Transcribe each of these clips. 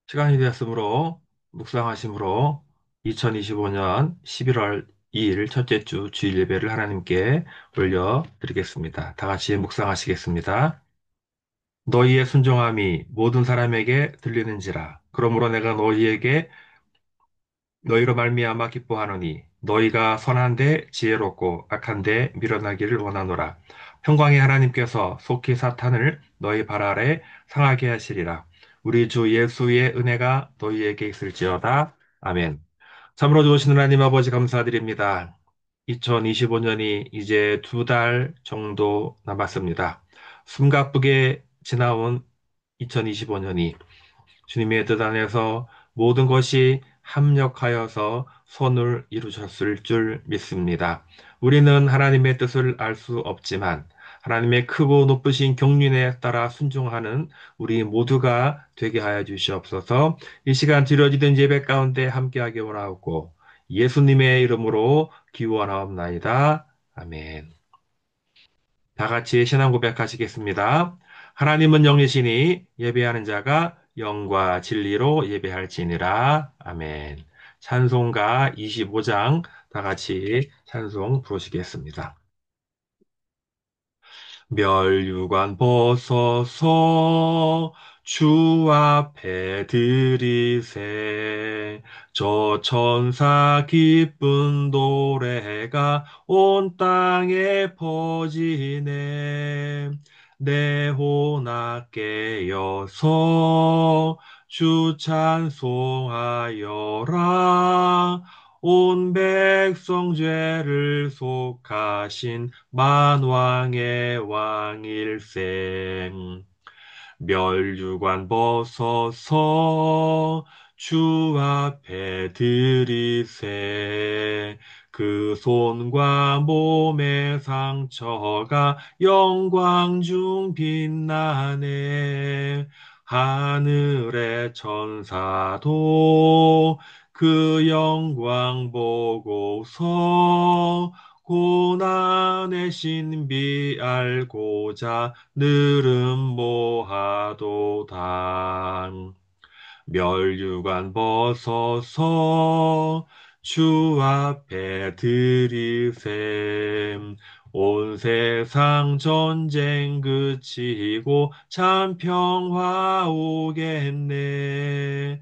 시간이 되었으므로 묵상하심으로 2025년 11월 2일 첫째 주 주일 예배를 하나님께 올려드리겠습니다. 다 같이 묵상하시겠습니다. 너희의 순종함이 모든 사람에게 들리는지라. 그러므로 내가 너희로 말미암아 기뻐하노니 너희가 선한데 지혜롭고 악한데 밀어나기를 원하노라. 평강의 하나님께서 속히 사탄을 너희 발 아래 상하게 하시리라. 우리 주 예수의 은혜가 너희에게 있을지어다. 아멘. 참으로 좋으신 하나님 아버지 감사드립니다. 2025년이 이제 2달 정도 남았습니다. 숨가쁘게 지나온 2025년이 주님의 뜻 안에서 모든 것이 합력하여서 선을 이루셨을 줄 믿습니다. 우리는 하나님의 뜻을 알 수 없지만 하나님의 크고 높으신 경륜에 따라 순종하는 우리 모두가 되게 하여 주시옵소서. 이 시간 드려지던 예배 가운데 함께하기 원하옵고 예수님의 이름으로 기원하옵나이다. 아멘. 다 같이 신앙 고백하시겠습니다. 하나님은 영이시니 예배하는 자가 영과 진리로 예배할지니라. 아멘. 찬송가 25장 다 같이 찬송 부르시겠습니다. 멸류관 벗어서 주 앞에 들이세 저 천사 기쁜 노래가 온 땅에 퍼지네 내 혼악 깨어서 주 찬송하여라 온 백성 죄를 속하신 만왕의 왕일세 멸류관 벗어서 주 앞에 들이세 그 손과 몸의 상처가 영광 중 빛나네 하늘의 천사도 그 영광 보고서 고난의 신비 알고자 늘은 모하도다. 멸류관 벗어서 주 앞에 들이셈 온 세상 전쟁 그치고 참 평화 오겠네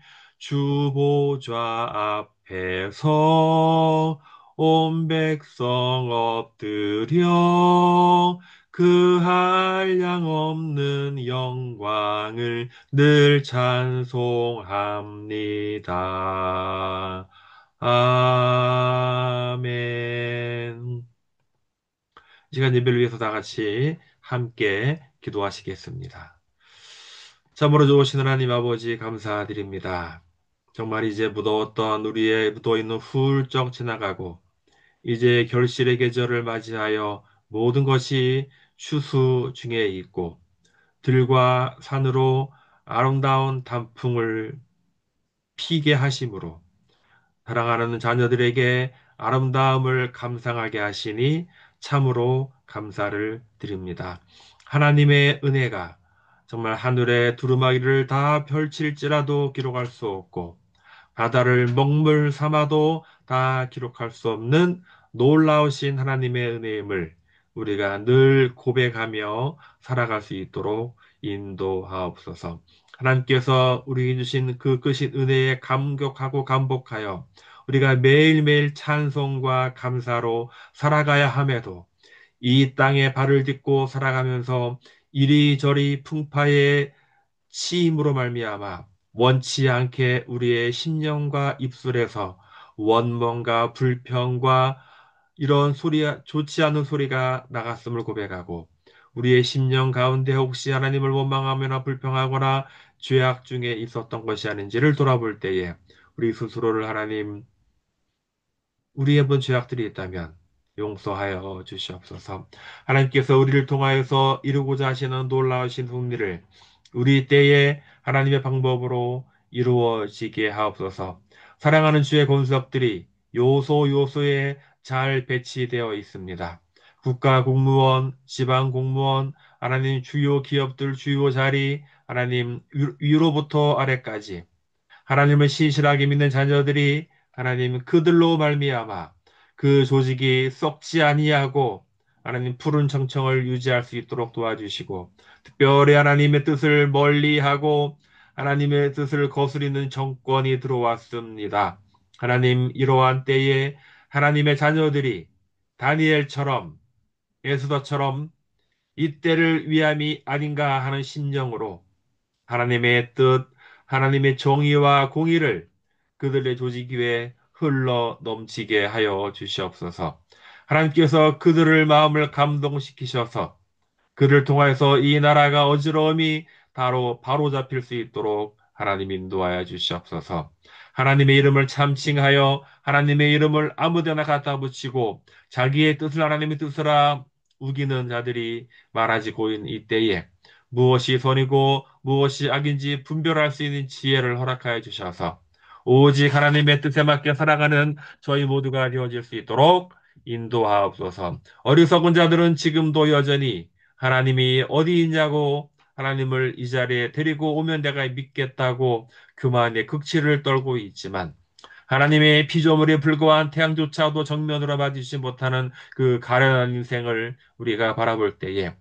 주 보좌 앞에서 온 백성 엎드려 그 한량 없는 영광을 늘 찬송합니다. 아멘. 이 시간 예배를 위해서 다 같이 함께 기도하시겠습니다. 참으로 좋으신 하나님 아버지 감사드립니다. 정말 이제 무더웠던 우리의 무더위는 훌쩍 지나가고 이제 결실의 계절을 맞이하여 모든 것이 추수 중에 있고 들과 산으로 아름다운 단풍을 피게 하심으로 사랑하는 자녀들에게 아름다움을 감상하게 하시니 참으로 감사를 드립니다. 하나님의 은혜가 정말 하늘의 두루마기를 다 펼칠지라도 기록할 수 없고 바다를 먹물 삼아도 다 기록할 수 없는 놀라우신 하나님의 은혜임을 우리가 늘 고백하며 살아갈 수 있도록 인도하옵소서. 하나님께서 우리에게 주신 그 크신 은혜에 감격하고 감복하여 우리가 매일매일 찬송과 감사로 살아가야 함에도 이 땅에 발을 딛고 살아가면서 이리저리 풍파에 치임으로 말미암아 원치 않게 우리의 심령과 입술에서 원망과 불평과 이런 소리, 좋지 않은 소리가 나갔음을 고백하고 우리의 심령 가운데 혹시 하나님을 원망하거나 불평하거나 죄악 중에 있었던 것이 아닌지를 돌아볼 때에 우리 스스로를 하나님 우리의 본 죄악들이 있다면 용서하여 주시옵소서. 하나님께서 우리를 통하여서 이루고자 하시는 놀라우신 승리를 우리 때에 하나님의 방법으로 이루어지게 하옵소서. 사랑하는 주의 권속들이 요소 요소에 잘 배치되어 있습니다. 국가 공무원, 지방 공무원, 하나님 주요 기업들 주요 자리, 하나님 위로부터 아래까지 하나님을 신실하게 믿는 자녀들이 하나님 그들로 말미암아 그 조직이 썩지 아니하고 하나님 푸른 청청을 유지할 수 있도록 도와주시고 특별히 하나님의 뜻을 멀리하고 하나님의 뜻을 거스리는 정권이 들어왔습니다. 하나님 이러한 때에 하나님의 자녀들이 다니엘처럼 에스더처럼 이때를 위함이 아닌가 하는 심령으로 하나님의 뜻, 하나님의 정의와 공의를 그들의 조직 위에 흘러 넘치게 하여 주시옵소서. 하나님께서 그들을 마음을 감동시키셔서 그를 통하여서 이 나라가 어지러움이 바로 잡힐 수 있도록 하나님 인도하여 주시옵소서. 하나님의 이름을 참칭하여 하나님의 이름을 아무데나 갖다 붙이고 자기의 뜻을 하나님의 뜻으로 우기는 자들이 많아지고 있는 이때에 무엇이 선이고 무엇이 악인지 분별할 수 있는 지혜를 허락하여 주셔서 오직 하나님의 뜻에 맞게 살아가는 저희 모두가 되어질 수 있도록 인도하옵소서. 어리석은 자들은 지금도 여전히 하나님이 어디 있냐고 하나님을 이 자리에 데리고 오면 내가 믿겠다고 교만의 극치를 떨고 있지만 하나님의 피조물에 불과한 태양조차도 정면으로 봐주지 못하는 그 가련한 인생을 우리가 바라볼 때에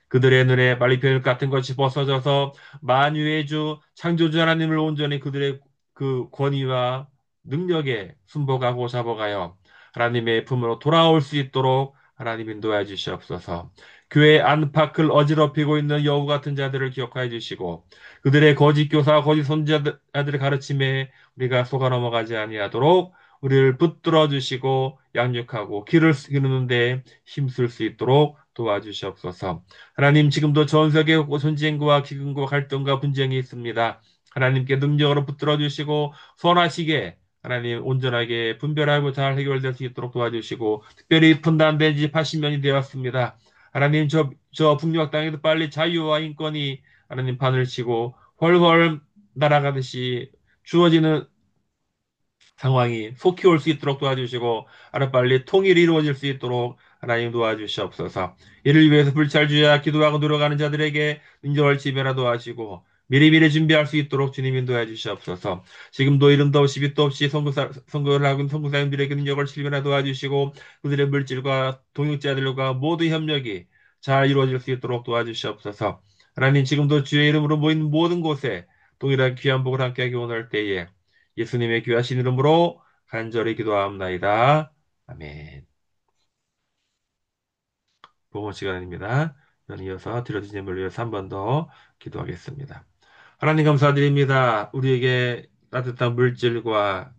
그들의 눈에 말리필 같은 것이 벗어져서 만유의 주 창조주 하나님을 온전히 그들의 그 권위와 능력에 순복하고 잡아가요. 하나님의 품으로 돌아올 수 있도록 하나님 인도해 주시옵소서. 교회 안팎을 어지럽히고 있는 여우 같은 자들을 기억하여 주시고 그들의 거짓 교사와 거짓 선지자들의 가르침에 우리가 속아 넘어가지 아니하도록 우리를 붙들어 주시고 양육하고 길을 기르는데 힘쓸 수 있도록 도와주시옵소서. 하나님 지금도 전 세계 전쟁과 기근과 갈등과 분쟁이 있습니다. 하나님께 능력으로 붙들어 주시고 선하시게 하나님 온전하게 분별하고 잘 해결될 수 있도록 도와주시고 특별히 분단된 지 80년이 되었습니다. 하나님 저 북녘 땅에도 빨리 자유와 인권이 하나님 판을 치고 훨훨 날아가듯이 주어지는 상황이 속히 올 수 있도록 도와주시고 하루빨리 통일이 이루어질 수 있도록 하나님 도와주시옵소서. 이를 위해서 불찰주야 기도하고 노력하는 자들에게 능력을 지배라도 하시고 미리미리 준비할 수 있도록 주님 인도해 주시옵소서. 지금도 이름도 없이 빛도 없이 선거를 하고 있는 선교사님들에게 능력을 지배라 도와주시고 그들의 물질과 동역자들과 모두 협력이 잘 이루어질 수 있도록 도와주시옵소서. 하나님 지금도 주의 이름으로 모인 모든 곳에 동일한 귀한 복을 함께하기 원할 때에 예수님의 귀하신 이름으로 간절히 기도하옵나이다. 아멘. 복음 시간입니다. 이어서 드려진 예물을 위해서 한 번 더 기도하겠습니다. 하나님 감사드립니다. 우리에게 따뜻한 물질과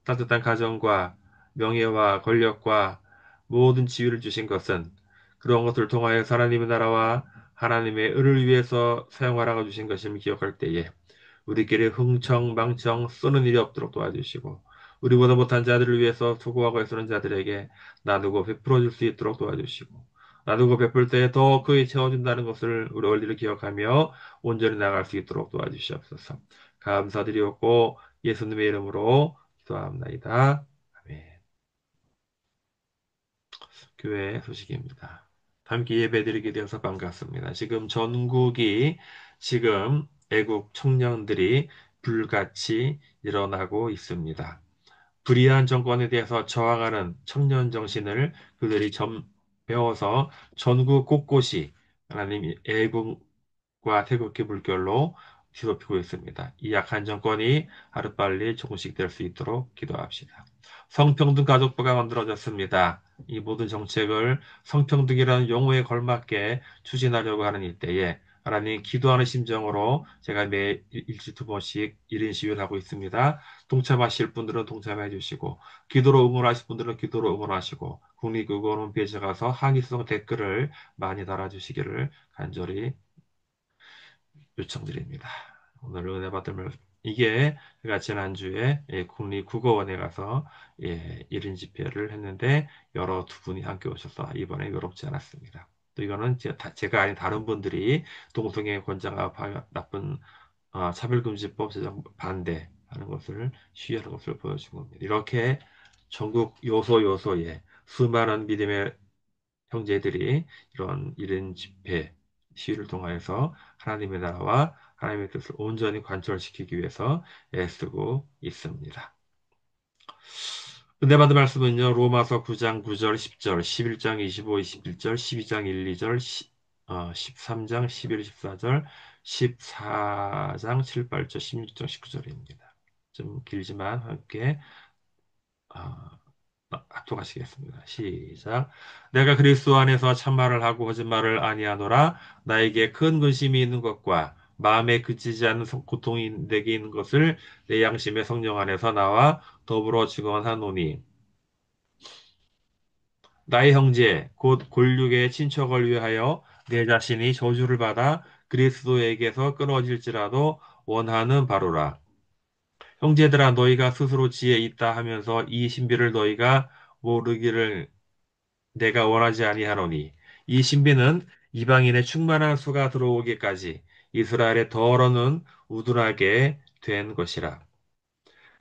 따뜻한 가정과 명예와 권력과 모든 지위를 주신 것은 그런 것을 통하여 하나님의 나라와 하나님의 의를 위해서 사용하라고 주신 것임을 기억할 때에 우리끼리 흥청망청 쓰는 일이 없도록 도와주시고 우리보다 못한 자들을 위해서 수고하고 애쓰는 자들에게 나누고 베풀어 줄 수 있도록 도와주시고 나누고 베풀 때 더 크게 채워준다는 것을 우리 원리를 기억하며 온전히 나갈 수 있도록 도와주시옵소서. 감사드리옵고 예수님의 이름으로 기도합나이다. 아멘. 교회 소식입니다. 함께 예배드리게 되어서 반갑습니다. 지금 애국 청년들이 불같이 일어나고 있습니다. 불의한 정권에 대해서 저항하는 청년 정신을 그들이 배워서 전국 곳곳이 하나님 애국과 태극기 물결로 뒤덮이고 있습니다. 이 약한 정권이 하루빨리 종식될 수 있도록 기도합시다. 성평등 가족부가 만들어졌습니다. 이 모든 정책을 성평등이라는 용어에 걸맞게 추진하려고 하는 이때에 하나님 기도하는 심정으로 제가 매 일주일 두 번씩 1인 시위를 하고 있습니다. 동참하실 분들은 동참해 주시고 기도로 응원하실 분들은 기도로 응원하시고 국립국어원 홈페이지에 가서 항의성 댓글을 많이 달아주시기를 간절히 요청드립니다. 오늘 은혜 받으면 이게 제가 지난주에 국립국어원에 가서 1인 집회를 했는데 여러 두 분이 함께 오셔서 이번에 외롭지 않았습니다. 또 이거는 제가 아닌 다른 분들이 동성애 권장과 나쁜 차별금지법 제정 반대하는 것을 시위하는 것을 보여준 겁니다. 이렇게 전국 요소요소에 수많은 믿음의 형제들이 이런 1인 집회 시위를 통하여서 하나님의 나라와 하나님의 뜻을 온전히 관철시키기 위해서 애쓰고 있습니다. 은혜 받은 말씀은요, 로마서 9장 9절, 10절, 11장 25, 21절, 12장 1, 2절, 13장 11, 14절, 14장 7, 8절, 16장 19절입니다. 좀 길지만 함께 어, 합독하시겠습니다. 시작. 내가 그리스도 안에서 참말을 하고 거짓말을 아니하노라. 나에게 큰 근심이 있는 것과 마음에 그치지 않는 고통이 내게 있는 것을 내 양심의 성령 안에서 나와 더불어 증언하노니 나의 형제 곧 골육의 친척을 위하여 내 자신이 저주를 받아 그리스도에게서 끊어질지라도 원하는 바로라. 형제들아 너희가 스스로 지혜 있다 하면서 이 신비를 너희가 모르기를 내가 원하지 아니하노니 이 신비는 이방인의 충만한 수가 들어오기까지 이스라엘의 더러는 우둔하게 된 것이라.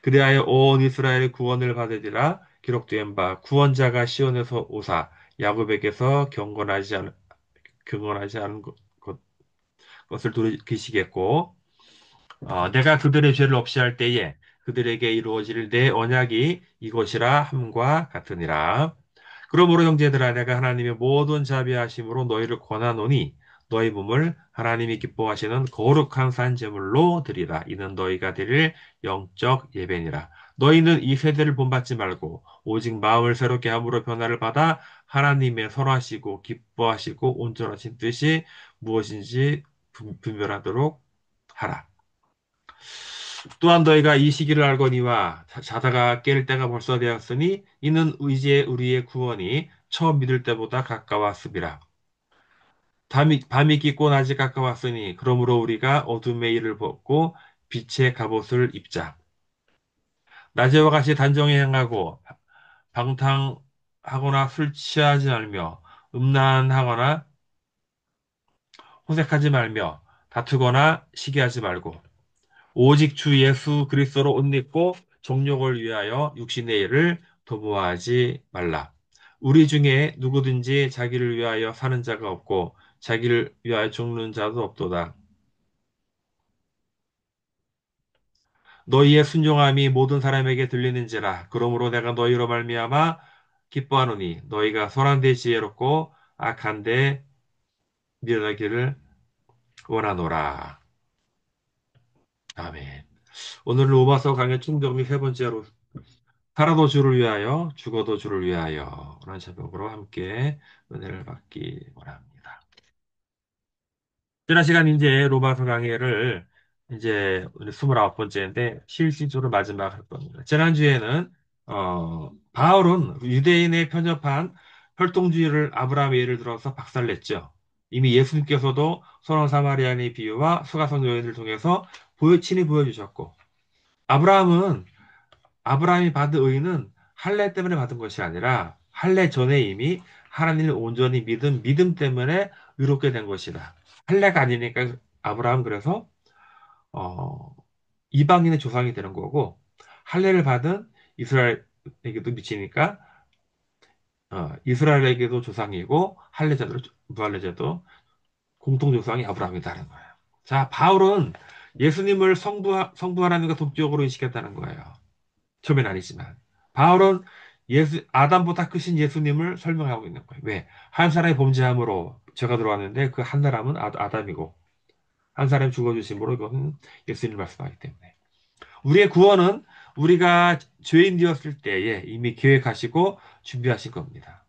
그리하여 온 이스라엘의 구원을 받으리라 기록된 바 구원자가 시온에서 오사 야곱에게서 경건하지 않은 것을 돌이키시겠고 내가 그들의 죄를 없이 할 때에 그들에게 이루어질 내 언약이 이것이라 함과 같으니라. 그러므로 형제들아 내가 하나님의 모든 자비하심으로 너희를 권하노니 너희 몸을 하나님이 기뻐하시는 거룩한 산 제물로 드리라. 이는 너희가 드릴 영적 예배니라. 너희는 이 세대를 본받지 말고 오직 마음을 새롭게 함으로 변화를 받아 하나님의 선하시고 기뻐하시고 온전하신 뜻이 무엇인지 분별하도록 하라. 또한 너희가 이 시기를 알거니와 자다가 깰 때가 벌써 되었으니 이는 이제 우리의 구원이 처음 믿을 때보다 가까웠음이라. 밤이 깊고 낮이 가까웠으니 그러므로 우리가 어둠의 일을 벗고 빛의 갑옷을 입자. 낮에와 같이 단정히 행하고 방탕하거나 술 취하지 말며 음란하거나 호색하지 말며 다투거나 시기하지 말고 오직 주 예수 그리스도로 옷 입고 정욕을 위하여 육신의 일을 도모하지 말라. 우리 중에 누구든지 자기를 위하여 사는 자가 없고 자기를 위하여 죽는 자도 없도다. 너희의 순종함이 모든 사람에게 들리는지라. 그러므로 내가 너희로 말미암아 기뻐하노니 너희가 선한데 지혜롭고 악한데 미련하기를 원하노라. 아멘. 오늘 로마서 강의 총정리 세 번째로 살아도 주를 위하여, 죽어도 주를 위하여. 라는 제목으로 함께 은혜를 받기 원합니다. 지난 시간 이제 로마서 강의를 이제 오늘 29번째인데 실시조를 마지막 할 겁니다. 지난주에는, 바울은 유대인에 편협한 혈통주의를 아브라함의 예를 들어서 박살냈죠. 이미 예수님께서도 선한 사마리아인의 비유와 수가성 여인을 통해서 친히 보여주셨고, 아브라함은 아브라함이 받은 의는 할례 때문에 받은 것이 아니라 할례 전에 이미 하나님을 온전히 믿은 믿음 때문에 의롭게 된 것이다. 할례가 아니니까 아브라함 그래서 어, 이방인의 조상이 되는 거고 할례를 받은 이스라엘에게도 미치니까 이스라엘에게도 조상이고 할례자도 무할례자도 공통 조상이 아브라함이다는 거예요. 자, 바울은 예수님을 성부 하나님과 독적으로 인식했다는 거예요. 처음엔 아니지만. 바울은 아담보다 크신 예수님을 설명하고 있는 거예요. 왜? 한 사람이 범죄함으로 죄가 들어왔는데 그 한 사람은 아담이고, 한 사람이 죽어주심으로 이것은 예수님을 말씀하기 때문에. 우리의 구원은 우리가 죄인 되었을 때에 이미 계획하시고 준비하신 겁니다.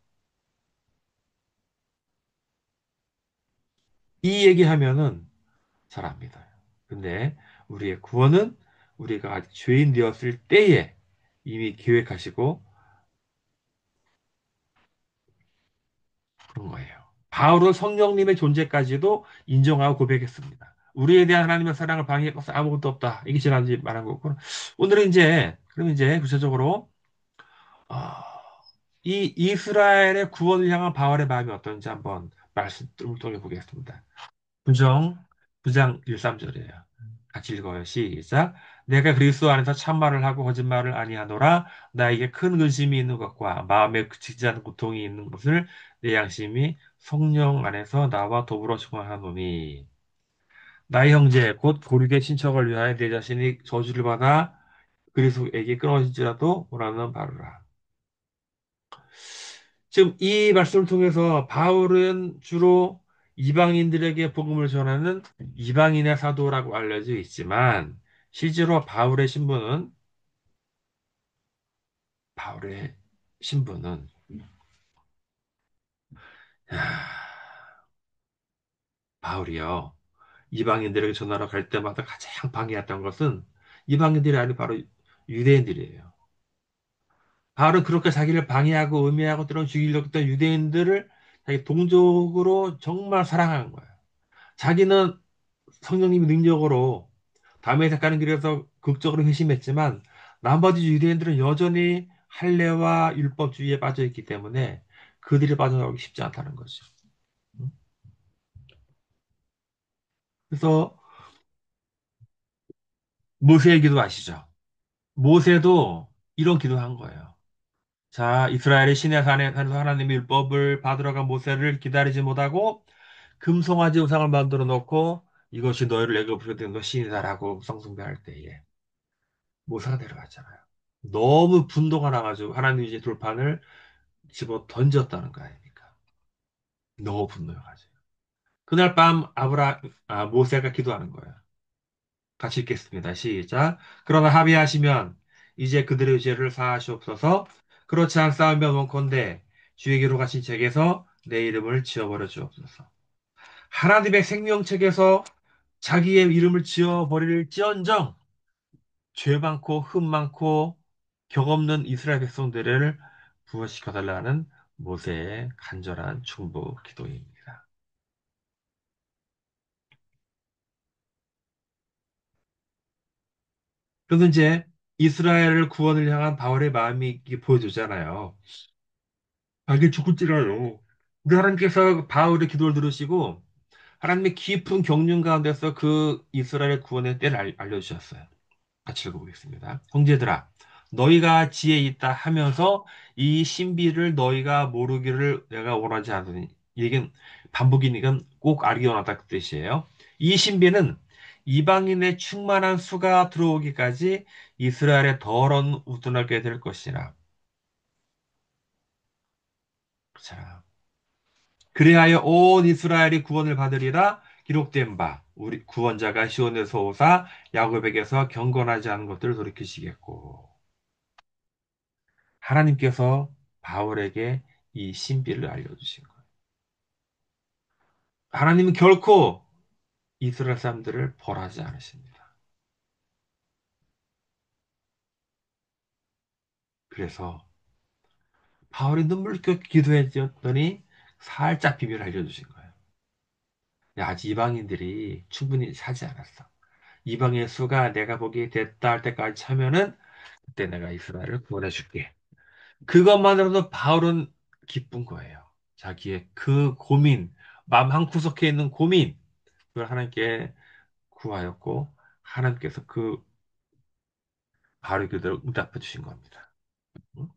이 얘기하면은 잘 압니다. 근데 우리의 구원은 우리가 아직 죄인 되었을 때에 이미 계획하시고 그런 거예요. 바울은 성령님의 존재까지도 인정하고 고백했습니다. 우리에 대한 하나님의 사랑을 방해할 것은 아무것도 없다. 이게 지난주에 말한 거고. 오늘은 그럼 이제 구체적으로, 어, 이 이스라엘의 구원을 향한 바울의 마음이 어떤지 한번 말씀을 통해 보겠습니다. 부정, 부장 1, 3절이에요. 같이 읽어요. 시작. 내가 그리스도 안에서 참말을 하고 거짓말을 아니하노라. 나에게 큰 근심이 있는 것과 마음에 그치지 않는 고통이 있는 것을 내 양심이 성령 안에서 나와 더불어 증언하노니. 나의 형제 곧 고륙의 친척을 위하여 내 자신이 저주를 받아 그리스도에게 끊어질지라도 원하는 바로라. 지금 이 말씀을 통해서 바울은 주로 이방인들에게 복음을 전하는 이방인의 사도라고 알려져 있지만 실제로 바울의 신분은 야, 바울이요. 이방인들에게 전하러 갈 때마다 가장 방해했던 것은 이방인들이 아니고 바로 유대인들이에요. 바울은 그렇게 자기를 방해하고 음해하고 때론 죽이려고 했던 유대인들을 자기 동족으로 정말 사랑하는 거예요. 자기는 성령님의 능력으로 다메섹 가는 길에서 극적으로 회심했지만 나머지 유대인들은 여전히 할례와 율법주의에 빠져 있기 때문에 그들이 빠져나오기 쉽지 않다는 거죠. 그래서 모세의 기도 아시죠? 모세도 이런 기도한 거예요. 자, 이스라엘의 시내산에서 하나님의 율법을 받으러 간 모세를 기다리지 못하고 금송아지 우상을 만들어 놓고 이것이 너희를 애굽으로 된 신이다라고 성숭배할 때에 모세가 내려갔잖아요. 너무 분노가 나가지고 하나님이 이제 돌판을 집어 던졌다는 거 아닙니까? 너무 분노해가지고. 그날 밤 모세가 기도하는 거예요. 같이 읽겠습니다. 시작. 그러나 합의하시면 이제 그들의 죄를 사하시옵소서. 그렇지 않사오면 원컨대 주에게로 가신 책에서 내 이름을 지워버려 주옵소서. 하나님의 생명책에서 자기의 이름을 지워버릴지언정 죄 많고 흠 많고 격 없는 이스라엘 백성들을 부활시켜달라는 모세의 간절한 중보 기도입니다. 그래서 이제 이스라엘을 구원을 향한 바울의 마음이 이게 보여주잖아요. 아, 이게 죽을지라요. 근데 하나님께서 바울의 기도를 들으시고 하나님의 깊은 경륜 가운데서 그 이스라엘 구원의 때를 알려주셨어요. 같이 읽어보겠습니다. 형제들아, 너희가 지혜 있다 하면서 이 신비를 너희가 모르기를 내가 원하지 않으니. 이게 반복이니까 꼭 알기 원하다 그 뜻이에요. 이 신비는 이방인의 충만한 수가 들어오기까지 이스라엘의 더러운 우둔하게 될 것이라. 자, 그리하여 온 이스라엘이 구원을 받으리라 기록된 바 우리 구원자가 시온에서 오사 야곱에게서 경건하지 않은 것들을 돌이키시겠고 하나님께서 바울에게 이 신비를 알려주신 거예요. 하나님은 결코 이스라엘 사람들을 벌하지 않으십니다. 그래서 바울이 눈물겹게 기도했더니 살짝 비밀을 알려주신 거예요. 야, 아직 이방인들이 충분히 차지 않았어. 이방의 수가 내가 보기에 됐다 할 때까지 차면은 그때 내가 이스라엘을 구원해 줄게. 그것만으로도 바울은 기쁜 거예요. 자기의 그 고민, 마음 한구석에 있는 고민, 그걸 하나님께 구하였고, 하나님께서 그 바울의 기도를 응답해 주신 겁니다. 응?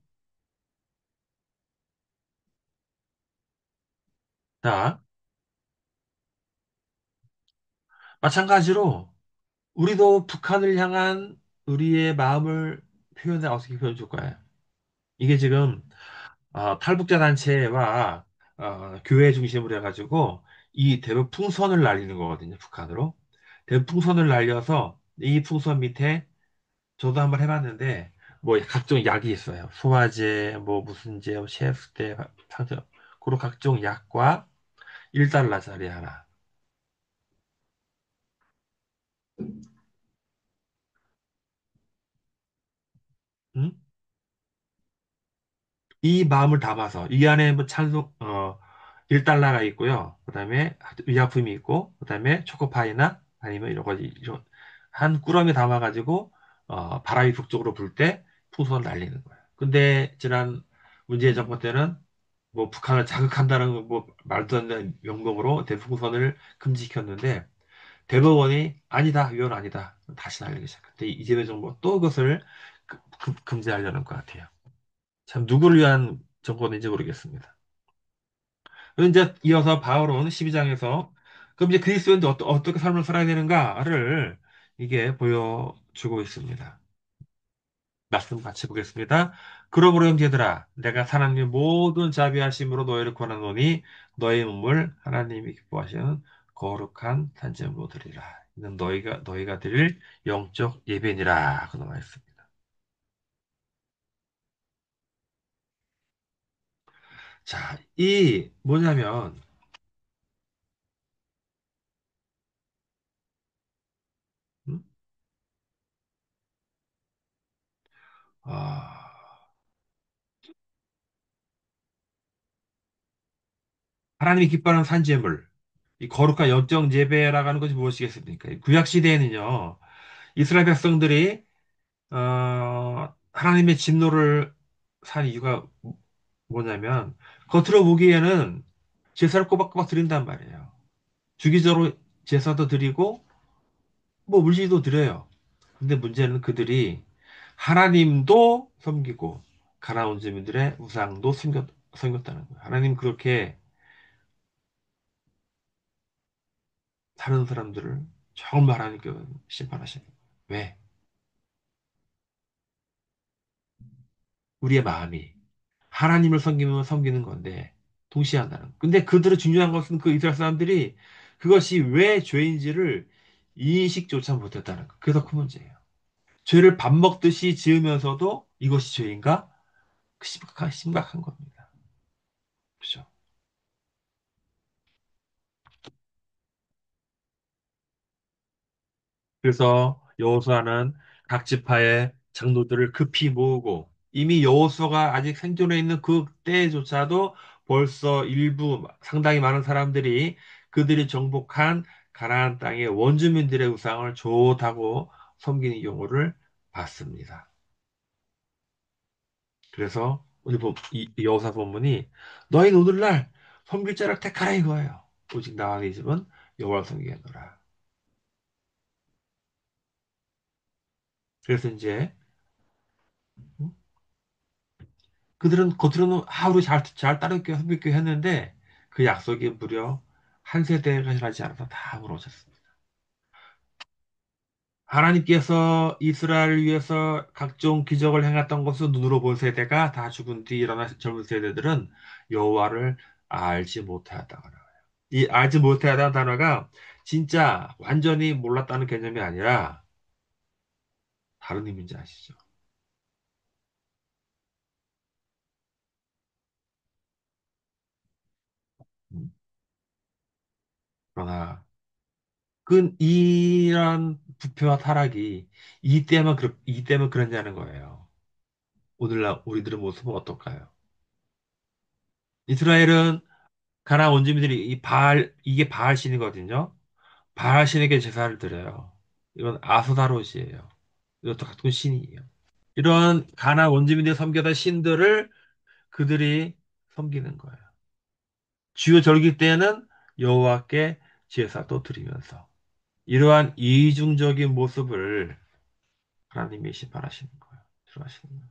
자, 마찬가지로 우리도 북한을 향한 우리의 마음을 어떻게 표현해 줄까요? 이게 지금 탈북자 단체와 교회 중심으로 해가지고 이 대북 풍선을 날리는 거거든요, 북한으로. 대북 풍선을 날려서 이 풍선 밑에 저도 한번 해봤는데 뭐 각종 약이 있어요. 소화제, 뭐 무슨 제, 뭐 셰프대, 상처 그런 각종 약과 1달러짜리 하나. 응? 이 마음을 담아서 이 안에 뭐 찬송 1달러가 있고요. 그다음에 의약품이 있고 그다음에 초코파이나 아니면 이런 거 이런 한 꾸러미 담아 가지고 바람이 북쪽으로 불 때 풍선을 날리는 거예요. 근데 지난 문재인 정부 때는 뭐 북한을 자극한다는 뭐 말도 안 되는 명목으로 대풍선을 금지시켰는데 대법원이 아니다, 이건 아니다. 다시 날리기 시작했는데 이재명 정부가 또 그것을 금지하려는 것 같아요. 참 누구를 위한 정권인지 모르겠습니다. 그리고 이제 이어서 바울은 12장에서 그럼 이제 그리스도인들 어떻게 삶을 살아야 되는가를 이게 보여주고 있습니다. 말씀 같이 보겠습니다. 그러므로 형제들아, 내가 하나님의 모든 자비하심으로 너희를 권하노니 너희 몸을 하나님이 기뻐하시는 거룩한 단제물로 드리라. 이는 너희가 드릴 영적 예배니라. 그 나와 있습니다. 자, 이 뭐냐면 음? 아, 하나님이 기뻐하는 산제물, 이 거룩한 영적 예배라고 하는 것이 무엇이겠습니까? 이 구약 시대에는요, 이스라엘 백성들이 하나님의 진노를 산 이유가 뭐냐면, 겉으로 보기에는 제사를 꼬박꼬박 드린단 말이에요. 주기적으로 제사도 드리고, 뭐 물질도 드려요. 근데 문제는 그들이 하나님도 섬기고, 가나온 주민들의 우상도 섬겼다는 거예요. 하나님 그렇게 다른 사람들을 정말 하나님께 심판하시는 거예요. 왜? 우리의 마음이 하나님을 섬기면 섬기는 건데 동시에 한다는 거. 근데 그들의 중요한 것은 그 이스라엘 사람들이 그것이 왜 죄인지를 인식조차 못했다는 거. 그게 더 큰 문제예요. 죄를 밥 먹듯이 지으면서도 이것이 죄인가? 심각한 겁니다. 그죠? 그래서 여호수아는 각 지파의 장로들을 급히 모으고 이미 여호수아가 아직 생존해 있는 그 때조차도 벌써 일부 상당히 많은 사람들이 그들이 정복한 가나안 땅의 원주민들의 우상을 좋다고 섬기는 경우를 봤습니다. 그래서 오늘 이 여호수아 본문이 너희는 오늘날 섬길 자를 택하라 이거예요. 오직 나와 네 집은 여호와를 섬기겠노라. 그래서 이제 그들은 겉으로는 우리 잘 따를게 섬길게 했는데 그 약속이 무려 한 세대가 지나지 않아서 다 무너졌습니다. 하나님께서 이스라엘을 위해서 각종 기적을 행했던 것을 눈으로 본 세대가 다 죽은 뒤 일어난 젊은 세대들은 여호와를 알지 못하였다고 나와요. 이 알지 못하였다는 단어가 진짜 완전히 몰랐다는 개념이 아니라 다른 의미인지 아시죠? 음. 그러나 이런 부패와 타락이 이 때만 그랬냐는 거예요. 오늘날 우리들의 모습은 어떨까요? 이스라엘은 가나안 원주민들이 이게 바알 신이거든요. 바알 신에게 제사를 드려요. 이건 아스타롯이에요. 이것도 같은 신이에요. 이런 가나안 원주민들이 섬기던 신들을 그들이 섬기는 거예요. 주요 절기 때에는 여호와께 제사도 드리면서 이러한 이중적인 모습을 하나님이 심판하시는 거예요. 들어가시는 거예요.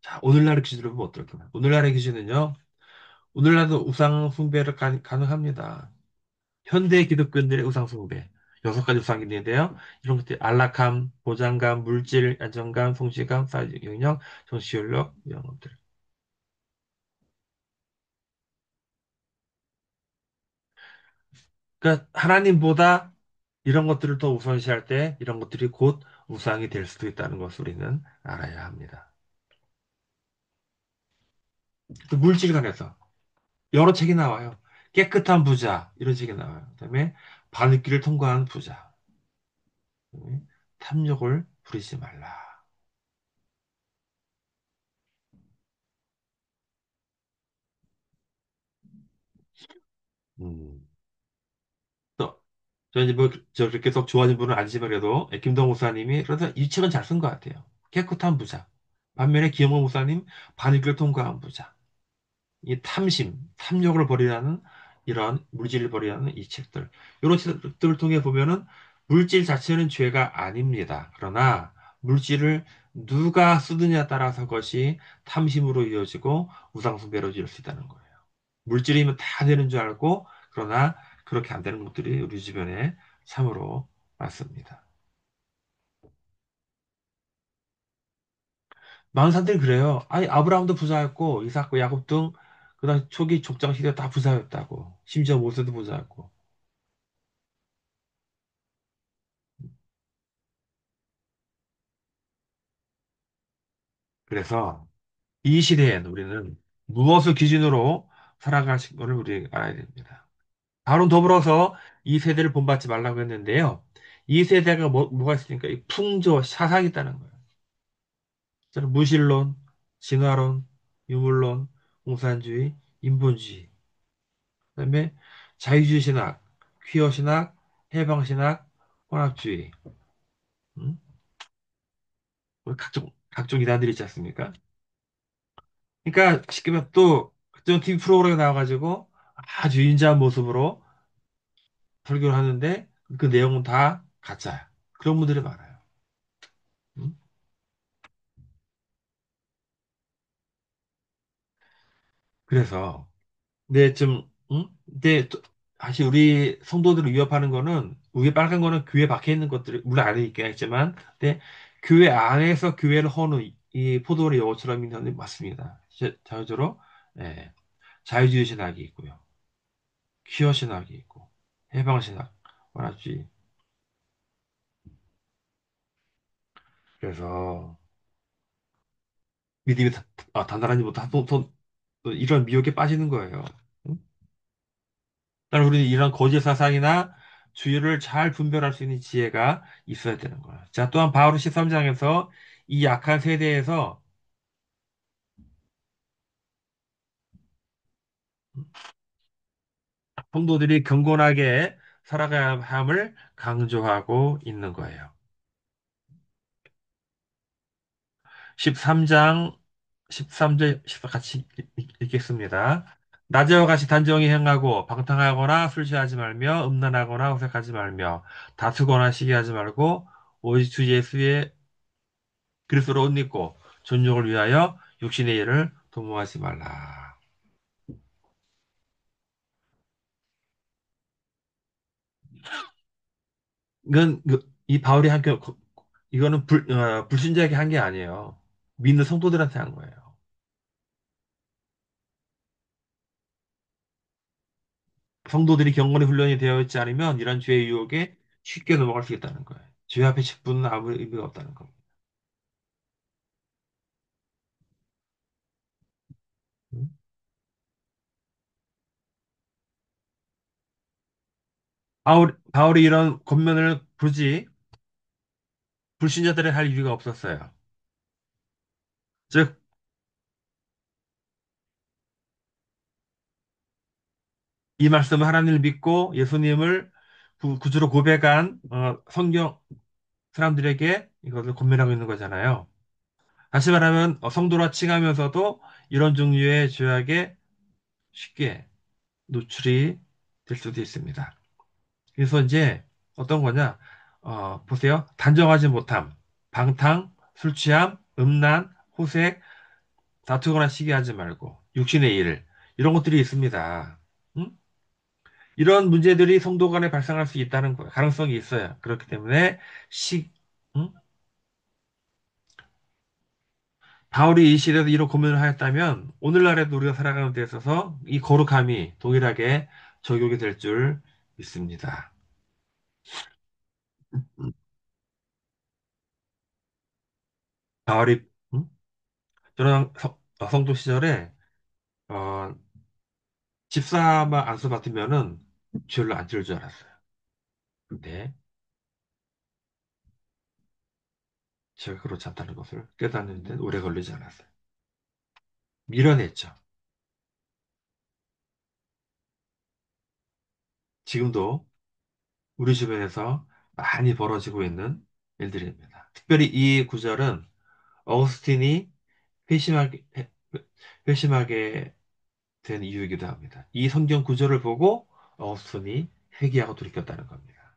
자, 오늘날의 기준으로 보면 어떨까요? 오늘날의 기준은요, 오늘날도 우상 숭배를 가능합니다. 현대 기독교인들의 우상 숭배. 6가지 우상이 있는데요. 이런 것들이 안락함, 보장감, 물질, 안정감, 성취감, 사회적 영역, 정치연력, 이런 것들. 그러니까 하나님보다 이런 것들을 더 우선시할 때 이런 것들이 곧 우상이 될 수도 있다는 것을 우리는 알아야 합니다. 또 물질 관해서 여러 책이 나와요. 깨끗한 부자 이런 책이 나와요. 그다음에 바늘길을 통과한 부자, 그다음에 탐욕을 부리지 말라. 음. 또, 저 이제 뭐, 저 그렇게 썩 좋아하는 분은 아니지만 그래도 김동 목사님이 그래서 이 책은 잘 쓴 것 같아요. 깨끗한 부자. 반면에 김영호 목사님 바늘길을 통과한 부자. 이 탐심, 탐욕을 버리라는 이런 물질을 버리는 이 책들. 이런 책들을 통해 보면은 물질 자체는 죄가 아닙니다. 그러나 물질을 누가 쓰느냐에 따라서 그것이 탐심으로 이어지고 우상숭배로 이어질 수 있다는 거예요. 물질이면 다 되는 줄 알고 그러나 그렇게 안 되는 것들이 우리 주변에 참으로 많습니다. 많은 사람들이 그래요. 아니 아브라함도 부자였고 이삭과 야곱 등 그다음 초기 족장 시대 다 부자였다고. 심지어 모세도 부자였고. 그래서 이 시대엔 우리는 무엇을 기준으로 살아갈 것을 우리 알아야 됩니다. 바로 더불어서 이 세대를 본받지 말라고 했는데요. 이 세대가 뭐가 있으니까 이 풍조, 사상이 있다는 거예요. 저는 무신론, 진화론, 유물론, 공산주의, 인본주의, 그다음에 자유주의 신학, 퀴어 신학, 해방 신학, 혼합주의, 음? 뭐 각종 이단들이 있지 않습니까? 그러니까 쉽게 말하면 또 특정 TV 프로그램에 나와가지고 아주 인자한 모습으로 설교를 하는데 그 내용은 다 가짜야. 그런 분들이 많아요. 음? 그래서 다시 우리 성도들을 위협하는 거는 위에 빨간 거는 교회 밖에 있는 것들이 물론 안에 있겠지만 근데 교회 안에서 교회를 허는 이 포도원의 여우처럼 있는 건 맞습니다. 자유적으로 예, 자유주의 신학이 있고요. 퀴어 신학이 있고 해방 신학, 완화주의. 그래서 믿음이 단단하지 못한 또 이런 미혹에 빠지는 거예요. 응? 따라 우리는 이런 거짓 사상이나 주의를 잘 분별할 수 있는 지혜가 있어야 되는 거예요. 자, 또한 바울은 13장에서 이 약한 세대에서 성도들이 경건하게 살아가야 함을 강조하고 있는 거예요. 13장 13절 같이 읽겠습니다. 낮에와 같이 단정히 행하고 방탕하거나 술 취하지 말며 음란하거나 호색하지 말며 다투거나 시기하지 말고 오직 주 예수의 그리스도로 옷 입고 존중을 위하여 육신의 일을 도모하지 말라. 이 바울이 이거는 불신자에게 한 게 아니에요. 믿는 성도들한테 한 거예요. 성도들이 경건의 훈련이 되어 있지 않으면 이런 죄의 유혹에 쉽게 넘어갈 수 있다는 거예요. 죄 앞에 10분은 아무 의미가 없다는 겁니다. 음? 바울이 이런 권면을 굳이 불신자들에 할 이유가 없었어요. 즉, 이 말씀은 하나님을 믿고 예수님을 구주로 고백한 성경 사람들에게 이것을 권면하고 있는 거잖아요. 다시 말하면 성도라 칭하면서도 이런 종류의 죄악에 쉽게 노출이 될 수도 있습니다. 그래서 이제 어떤 거냐? 보세요. 단정하지 못함, 방탕, 술 취함, 음란, 호색, 다투거나 시기하지 말고 육신의 일 이런 것들이 있습니다. 음? 이런 문제들이 성도 간에 발생할 수 있다는 가능성이 있어요. 그렇기 때문에 시, 음? 바울이 이 시대에서 이런 고민을 하였다면 오늘날에도 우리가 살아가는 데 있어서 이 거룩함이 동일하게 적용이 될 줄 믿습니다. 음, 바울이 저는 성도 시절에 어, 집사만 안수 맡으면은 죄를 안 지을 줄 알았어요. 근데 제가 그렇지 않다는 것을 깨닫는데 오래 걸리지 않았어요. 밀어냈죠. 지금도 우리 주변에서 많이 벌어지고 있는 일들입니다. 특별히 이 구절은 어우스틴이 회심하게, 회심하게 된 이유이기도 합니다. 이 성경 구절을 보고 어순이 회개하고 돌이켰다는 겁니다.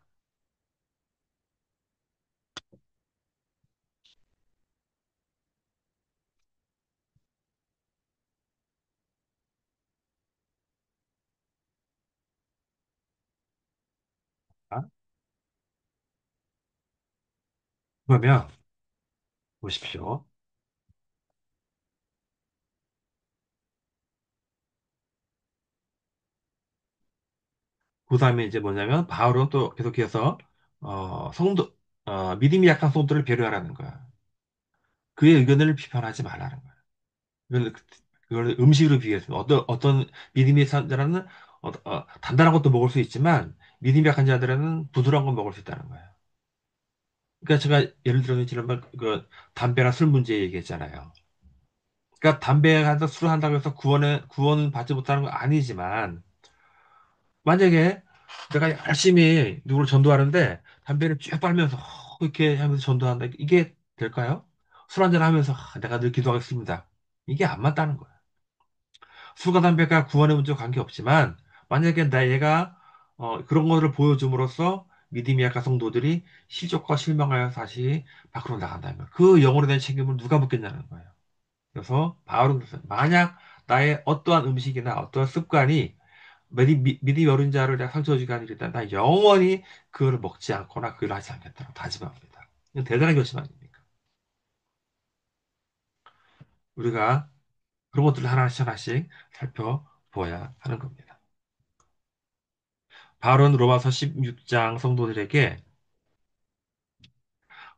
아, 그러면 보십시오. 그 다음에 이제 뭐냐면 바울은 또 계속해서 성도 믿음이 약한 성도를 배려하라는 거야. 그의 의견을 비판하지 말라는 거야. 그걸 음식으로 비교했습니다. 어떤 믿음이 산 자라는 단단한 것도 먹을 수 있지만 믿음이 약한 자들은 부드러운 거 먹을 수 있다는 거예요. 그러니까 제가 예를 들어서 지난번 그 담배나 술 문제 얘기했잖아요. 그러니까 담배 한다 술 한다고 해서 구원은 받지 못하는 건 아니지만 만약에 내가 열심히 누구를 전도하는데 담배를 쭉 빨면서 이렇게 하면서 전도한다. 이게 될까요? 술 한잔 하면서 내가 늘 기도하겠습니다. 이게 안 맞다는 거예요. 술과 담배가 구원의 문제와 관계없지만 만약에 나 얘가 그런 것을 보여줌으로써 믿음이 약한 성도들이 실족과 실망하여 다시 밖으로 나간다면 그 영혼에 대한 책임을 누가 묻겠냐는 거예요. 그래서 바울은 그랬어요. 만약 나의 어떠한 음식이나 어떠한 습관이 믿음이 어린 자를 내가 상처 주게 하는 일이다. 나 영원히 그거를 먹지 않거나 그걸 하지 않겠다고 다짐합니다. 이건 대단한 결심 아닙니까? 우리가 그런 것들을 하나씩 하나씩 살펴보아야 하는 겁니다. 바울은 로마서 16장 성도들에게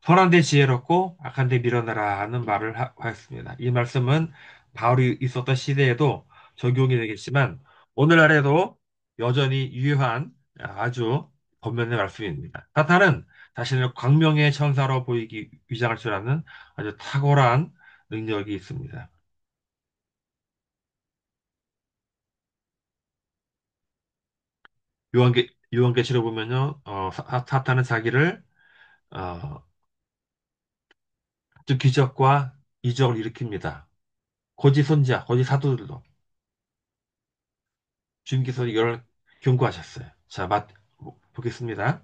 선한 데 지혜롭고 악한 데 밀어내라 하는 말을 하였습니다. 이 말씀은 바울이 있었던 시대에도 적용이 되겠지만 오늘날에도 여전히 유효한 아주 권면의 말씀입니다. 사탄은 자신을 광명의 천사로 보이기 위장할 줄 아는 아주 탁월한 능력이 있습니다. 요한계시록 보면요, 사탄은 자기를 어, 또 기적과 이적을 일으킵니다. 거짓 선지자, 거짓 사도들도 주님께서 이걸 경고하셨어요. 자, 보겠습니다.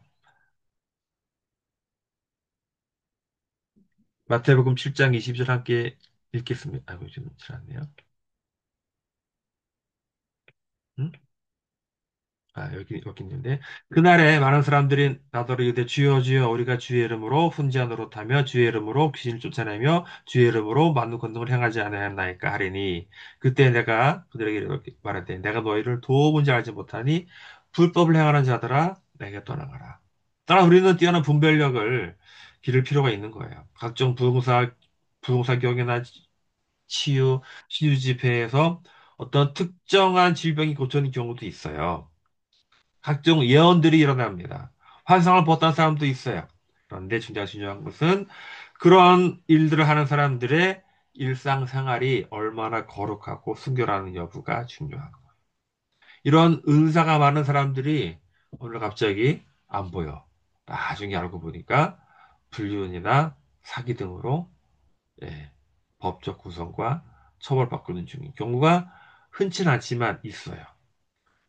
마태복음 7장 20절 함께 읽겠습니다. 아이고, 좀 잘안네요. 음? 여기 있는데. 그날에 많은 사람들이 나더러 이르되 주여 주여 우리가 주의 이름으로 훈지하 노릇하며 주의 이름으로 귀신을 쫓아내며 주의 이름으로 많은 권능을 행하지 아니하였나이까 하리니 그때 내가 그들에게 이렇게 말하되 내가 너희를 도무지 알지 못하니 불법을 행하는 자들아 내게 떠나가라. 따라 우리는 뛰어난 분별력을 기를 필요가 있는 거예요. 각종 부동사 경이나 치유 집회에서 어떤 특정한 질병이 고쳐진 경우도 있어요. 각종 예언들이 일어납니다. 환상을 봤던 사람도 있어요. 그런데 중요한 것은 그런 일들을 하는 사람들의 일상생활이 얼마나 거룩하고 순결하는 여부가 중요한 거예요. 이런 은사가 많은 사람들이 오늘 갑자기 안 보여. 나중에 알고 보니까 불륜이나 사기 등으로 예, 법적 구성과 처벌받고 있는 중인 경우가 흔치는 않지만 있어요.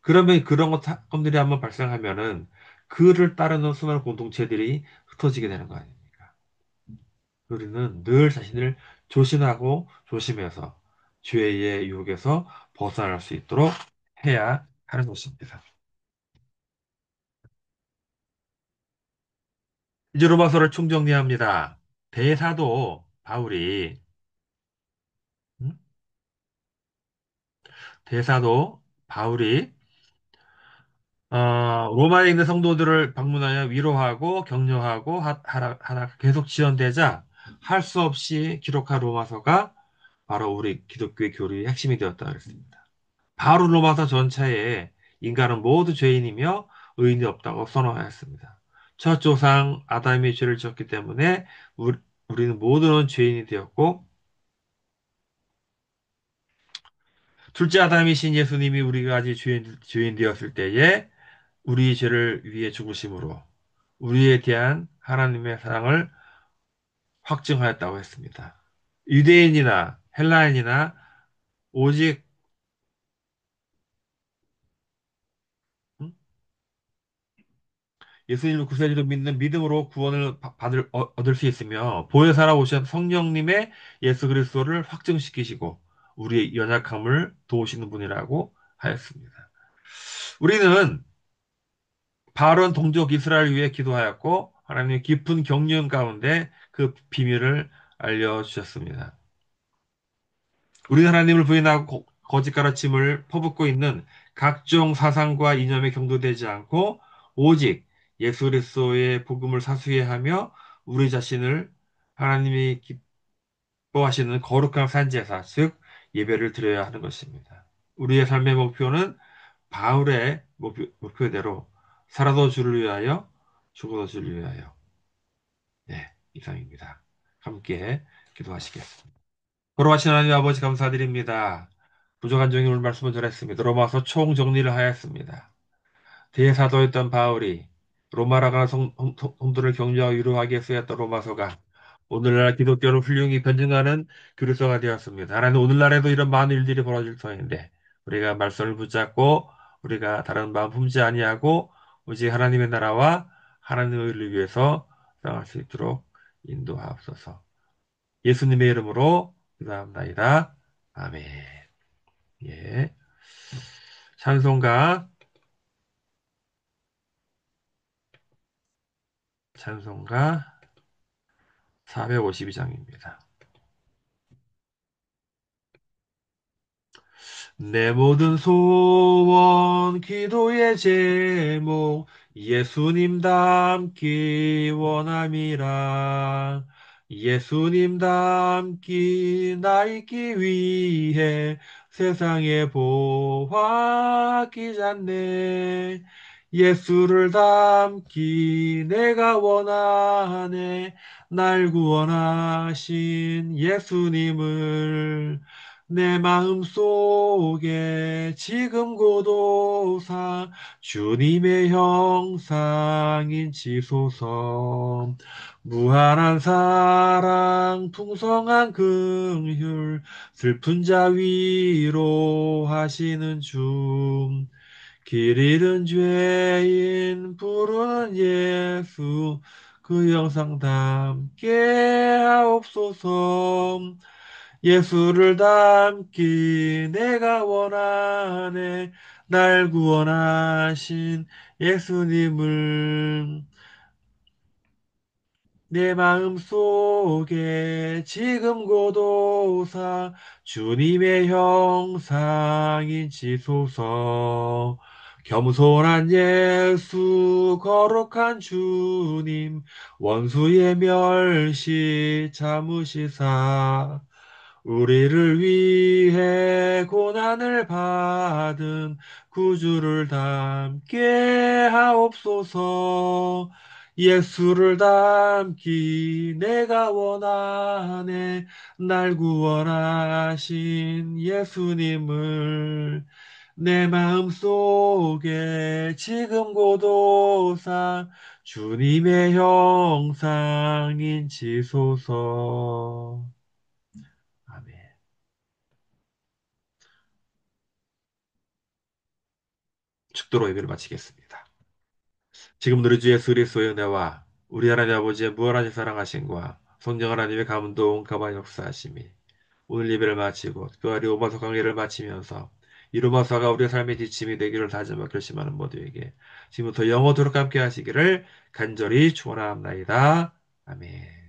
그러면 그런 사건들이 한번 발생하면은 그를 따르는 수많은 공동체들이 흩어지게 되는 거 아닙니까? 우리는 늘 자신을 조심하고 조심해서 죄의 유혹에서 벗어날 수 있도록 해야 하는 것입니다. 이제 로마서를 총정리합니다. 대사도 바울이 음? 대사도 바울이 로마에 있는 성도들을 방문하여 위로하고 격려하고 하나 계속 지연되자 할 수 없이 기록한 로마서가 바로 우리 기독교의 교리의 핵심이 되었다 그랬습니다. 바로 로마서 전체에 인간은 모두 죄인이며 의인이 없다고 선언하였습니다. 첫 조상 아담이 죄를 지었기 때문에 우리는 모두는 죄인이 되었고 둘째 아담이신 예수님이 우리가 아직 죄인 되었을 때에 우리 죄를 위해 죽으심으로 우리에 대한 하나님의 사랑을 확증하였다고 했습니다. 유대인이나 헬라인이나 오직 예수님을 구세주로 믿는 믿음으로 구원을 얻을 수 있으며 보혜사라 오신 성령님의 예수 그리스도를 확증시키시고 우리의 연약함을 도우시는 분이라고 하였습니다. 우리는 바론 동족 이스라엘 위해 기도하였고 하나님의 깊은 경륜 가운데 그 비밀을 알려주셨습니다. 우리 하나님을 부인하고 거짓 가르침을 퍼붓고 있는 각종 사상과 이념에 경도되지 않고 오직 예수 그리스도의 복음을 사수해하며 우리 자신을 하나님이 기뻐하시는 거룩한 산제사, 즉 예배를 드려야 하는 것입니다. 우리의 삶의 목표는 바울의 목표대로 살아도 주를 위하여 죽어도 주를 위하여. 네, 이상입니다. 함께 기도하시겠습니다. 걸어가신 하나님 아버지 감사드립니다. 부족한 종이 오늘 말씀을 전했습니다. 로마서 총정리를 하였습니다. 대사도였던 바울이 로마라 가는 성도를 격려하고 위로하기 위해 쓰였던 로마서가 오늘날 기독교를 훌륭히 변증하는 교류서가 되었습니다. 하나님 오늘날에도 이런 많은 일들이 벌어질 터인데 우리가 말씀을 붙잡고 우리가 다른 마음 품지 아니하고 오직 하나님의 나라와 하나님의 의를 위해서 나갈 수 있도록 인도하옵소서. 예수님의 이름으로 기도합나이다. 아멘. 예. 찬송가, 찬송가 452장입니다. 내 모든 소원, 기도의 제목, 예수님 닮기 원함이라. 예수님 닮기 나 있기 위해 세상에 보화 끼잖네. 예수를 닮기 내가 원하네. 날 구원하신 예수님을 내 마음 속에 지금 고도사 주님의 형상인 지소서 무한한 사랑 풍성한 긍휼 슬픈 자 위로하시는 주 길 잃은 죄인 부르는 예수 그 영상 담게 하옵소서 예수를 닮기 내가 원하네 날 구원하신 예수님을 내 마음 속에 지금 고도사 주님의 형상인 지소서 겸손한 예수 거룩한 주님 원수의 멸시 참으시사 우리를 위해 고난을 받은 구주를 닮게 하옵소서. 예수를 닮기 내가 원하네. 날 구원하신 예수님을 내 마음 속에 지금 고도사 주님의 형상인 지소서. 아멘. 축도로 예배를 마치겠습니다. 지금 우리 주 예수 그리스도의 은혜와 우리 하나님 아버지의 무한하신 사랑하심과 성령 하나님의 감동 가만 역사하심이 오늘 예배를 마치고 특별히 로마서 강의를 마치면서 이 로마서가 우리의 삶의 지침이 되기를 다짐하고 결심하는 모두에게 지금부터 영원토록 함께 하시기를 간절히 축원합니다. 아멘.